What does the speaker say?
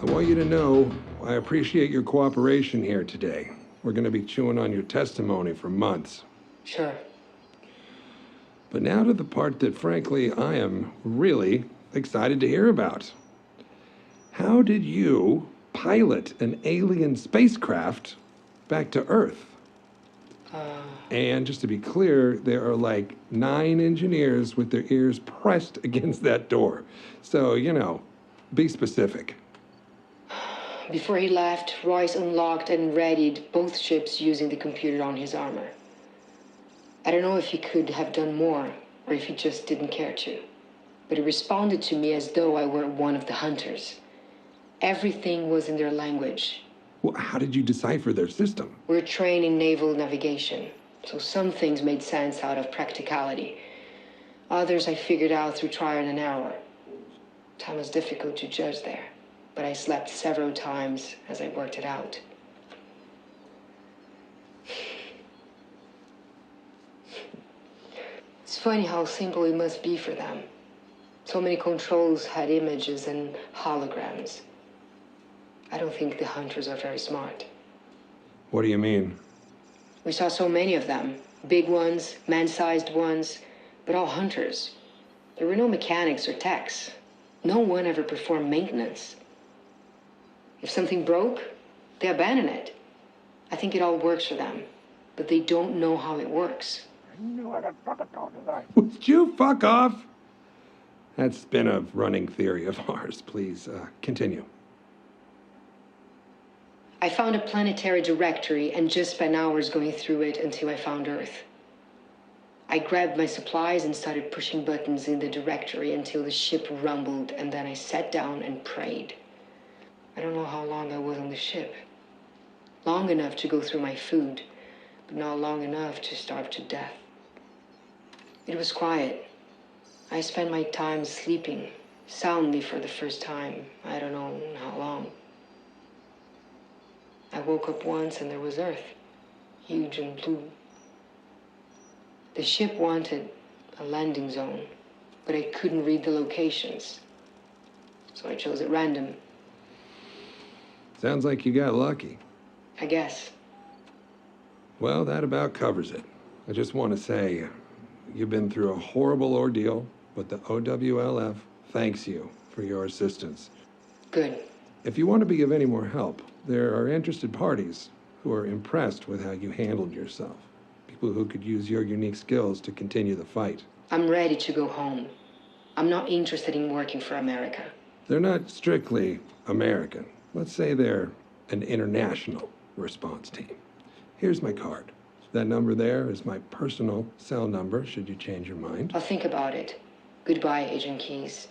I want you to know I appreciate your cooperation here today. We're going to be chewing on your testimony for months. Sure. But now to the part that, frankly, I am really excited to hear about. How did you pilot an alien spacecraft back to Earth? And just to be clear, there are like 9 engineers with their ears pressed against that door. So, be specific. Before he left, Royce unlocked and readied both ships using the computer on his armor. I don't know if he could have done more, or if he just didn't care to. But he responded to me as though I were one of the hunters. Everything was in their language. Well, how did you decipher their system? We're trained in naval navigation, so some things made sense out of practicality. Others I figured out through trial and error. Time was difficult to judge there, but I slept several times as I worked it out. It's funny how simple it must be for them. So many controls had images and holograms. I don't think the hunters are very smart. What do you mean? We saw so many of them. Big ones, man-sized ones, but all hunters. There were no mechanics or techs. No one ever performed maintenance. If something broke, they abandon it. I think it all works for them, but they don't know how it works. Would you fuck off? That's been a running theory of ours. Please, continue. I found a planetary directory and just spent hours going through it until I found Earth. I grabbed my supplies and started pushing buttons in the directory until the ship rumbled, and then I sat down and prayed. I don't know how long I was on the ship. Long enough to go through my food, but not long enough to starve to death. It was quiet. I spent my time sleeping soundly for the first time. I don't know how long. I woke up once and there was Earth, huge and blue. The ship wanted a landing zone, but I couldn't read the locations, so I chose at random. Sounds like you got lucky. I guess. Well, that about covers it. I just want to say, you've been through a horrible ordeal, but the OWLF thanks you for your assistance. Good. If you want to be of any more help, there are interested parties who are impressed with how you handled yourself. People who could use your unique skills to continue the fight. I'm ready to go home. I'm not interested in working for America. They're not strictly American. Let's say they're an international response team. Here's my card. That number there is my personal cell number, should you change your mind. I'll think about it. Goodbye, Agent Keyes.